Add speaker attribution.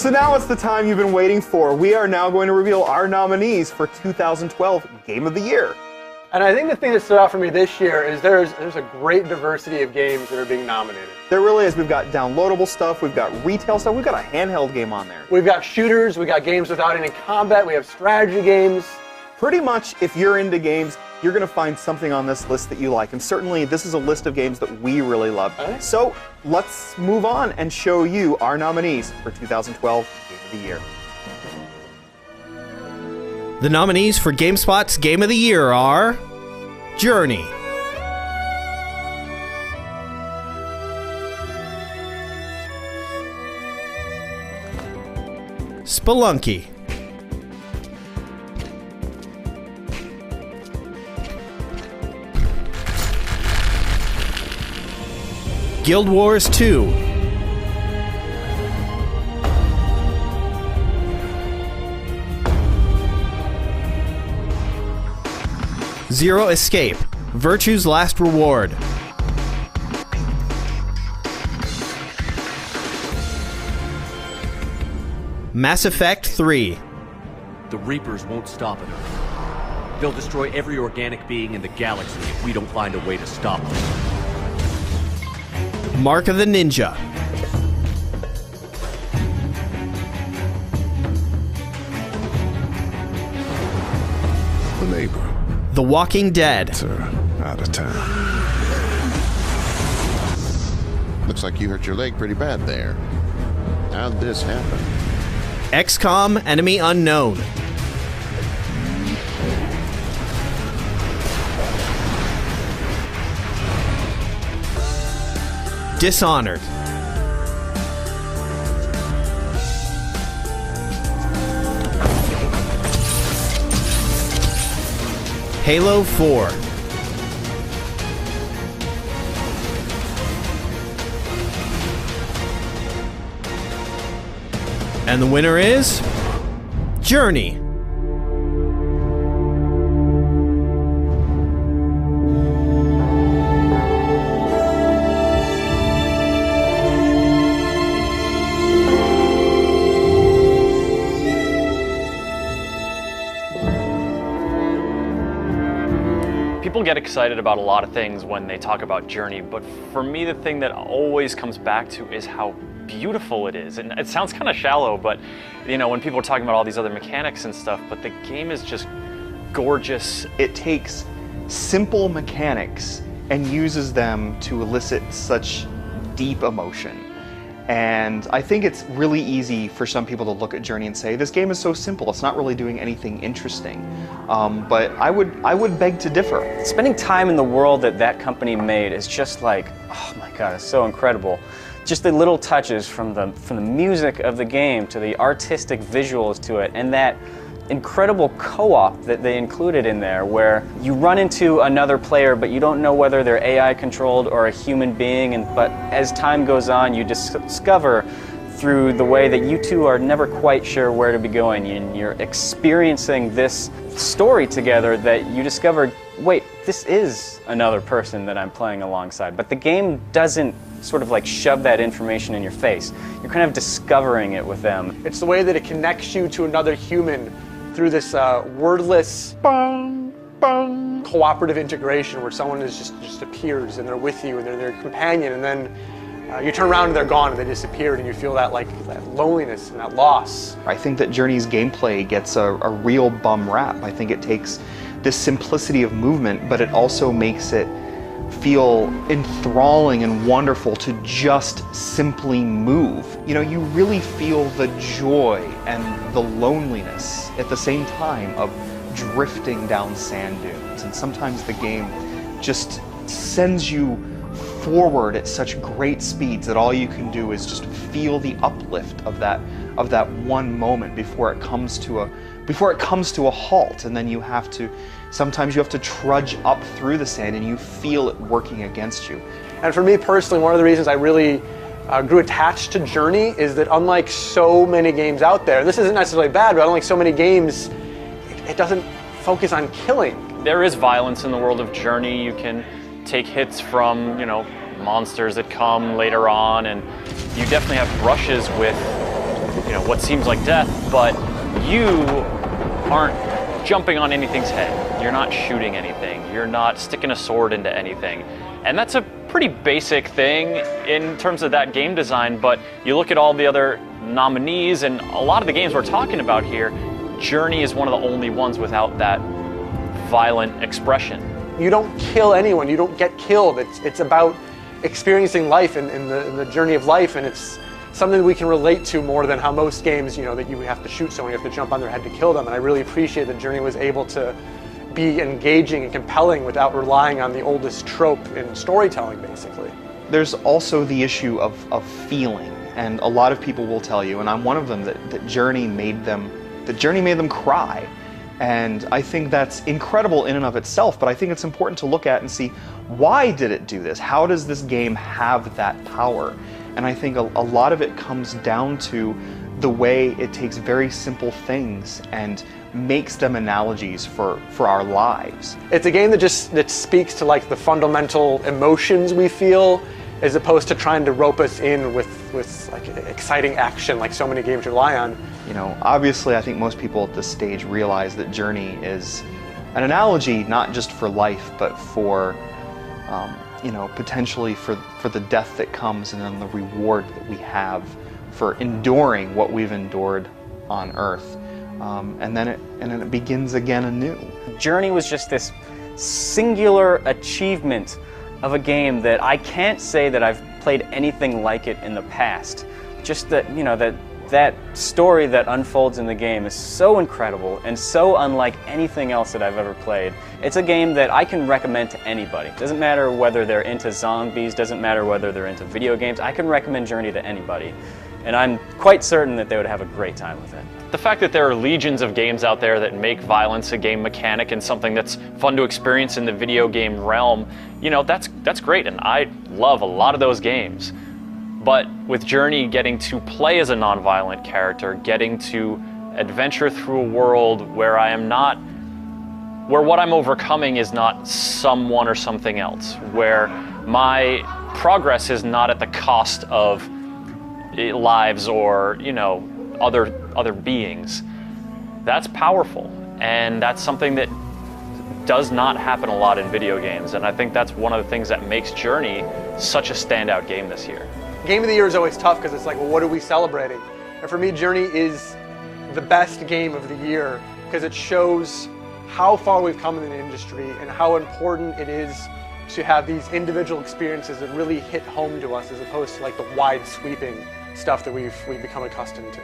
Speaker 1: So now it's the time you've been waiting for. We are now going to reveal our nominees for 2012 Game of the Year.
Speaker 2: And I think the thing that stood out for me this year is there's a great diversity of games that are being nominated.
Speaker 1: There really is. We've got downloadable stuff, we've got retail stuff, we've got a handheld game on there.
Speaker 2: We've got shooters, we've got games without any combat, we have strategy games.
Speaker 1: Pretty much, if you're into games, you're going to find something on this list that you like. And certainly, this is a list of games that we really love. So let's move on and show you our nominees for 2012 Game of the Year.
Speaker 3: The nominees for GameSpot's Game of the Year are Journey, Spelunky, Guild Wars 2, Zero Escape, Virtue's Last Reward, Mass Effect 3,
Speaker 4: The Reapers won't stop at Earth. They'll destroy every organic being in the galaxy if we don't find a way to stop them.
Speaker 3: Mark of the Ninja,
Speaker 5: The Neighbor.
Speaker 3: The Walking Dead,
Speaker 5: Out of town.
Speaker 6: Looks like you hurt your leg pretty bad there. How'd this happen?
Speaker 3: XCOM Enemy Unknown, Dishonored, Halo 4, and the winner is Journey.
Speaker 7: People get excited about a lot of things when they talk about Journey, but for me the thing that always comes back to is how beautiful it is. And it sounds kind of shallow, but you know, when people are talking about all these other mechanics and stuff, but the game is just gorgeous.
Speaker 1: It takes simple mechanics and uses them to elicit such deep emotion. And I think it's really easy for some people to look at Journey and say, this game is so simple, it's not really doing anything interesting. But I would beg to differ.
Speaker 8: Spending time in the world that that company made is just like, oh my God, it's so incredible. Just the little touches from the music of the game to the artistic visuals to it, and that incredible co-op that they included in there where you run into another player but you don't know whether they're AI controlled or a human being, but as time goes on you discover through the way that you two are never quite sure where to be going, and you're experiencing this story together that you discover, wait, this is another person that I'm playing alongside. But the game doesn't sort of like shove that information in your face. You're kind of discovering it with them.
Speaker 2: It's the way that it connects you to another human through this wordless cooperative integration where someone is just appears and they're with you and they're their companion, and then you turn around and they're gone and they disappeared, and you feel that that loneliness and that loss.
Speaker 1: I think that Journey's gameplay gets a real bum rap. I think it takes this simplicity of movement, but it also makes it feel enthralling and wonderful to just simply move. You know, you really feel the joy and the loneliness at the same time of drifting down sand dunes. And sometimes the game just sends you forward at such great speeds that all you can do is just feel the uplift of that one moment before it comes to a halt, and then sometimes you have to trudge up through the sand and you feel it working against you.
Speaker 2: And for me personally, one of the reasons I really grew attached to Journey is that unlike so many games out there, and this isn't necessarily bad, but unlike so many games, it doesn't focus on killing.
Speaker 7: There is violence in the world of Journey. You can take hits from, monsters that come later on, and you definitely have brushes with you know, what seems like death, but you aren't jumping on anything's head. You're not shooting anything. You're not sticking a sword into anything. And that's a pretty basic thing in terms of that game design, but you look at all the other nominees and a lot of the games we're talking about here, Journey is one of the only ones without that violent expression.
Speaker 2: You don't kill anyone, you don't get killed. It's about experiencing life and the journey of life, and it's something that we can relate to more than how most games, you know, that you have to shoot someone, you have to jump on their head to kill them. And I really appreciate that Journey was able to be engaging and compelling without relying on the oldest trope in storytelling, basically.
Speaker 1: There's also the issue of feeling, and a lot of people will tell you, and I'm one of them, that Journey made them cry. And I think that's incredible in and of itself, but I think it's important to look at and see, why did it do this? How does this game have that power? And I think a lot of it comes down to the way it takes very simple things and makes them analogies for our lives.
Speaker 2: It's a game that speaks to like the fundamental emotions we feel, as opposed to trying to rope us in with like exciting action like so many games rely on.
Speaker 1: You know, obviously I think most people at this stage realize that Journey is an analogy not just for life, but for you know, potentially for the death that comes, and then the reward that we have for enduring what we've endured on Earth. And then it begins again anew.
Speaker 8: Journey was just this singular achievement of a game that I can't say that I've played anything like it in the past. Just that, you know, that story that unfolds in the game is so incredible and so unlike anything else that I've ever played. It's a game that I can recommend to anybody. Doesn't matter whether they're into zombies, doesn't matter whether they're into video games. I can recommend Journey to anybody, and I'm quite certain that they would have a great time with it.
Speaker 7: The fact that there are legions of games out there that make violence a game mechanic and something that's fun to experience in the video game realm, you know, that's great, and I love a lot of those games. But with Journey, getting to play as a non-violent character, getting to adventure through a world where what I'm overcoming is not someone or something else, where my progress is not at the cost of lives or, you know, other beings. That's powerful, and that's something that does not happen a lot in video games, and I think that's one of the things that makes Journey such a standout game this year.
Speaker 2: Game of the Year is always tough because it's like, well, what are we celebrating? And for me, Journey is the best game of the year because it shows how far we've come in the industry and how important it is to have these individual experiences that really hit home to us, as opposed to like the wide sweeping stuff that we've become accustomed to.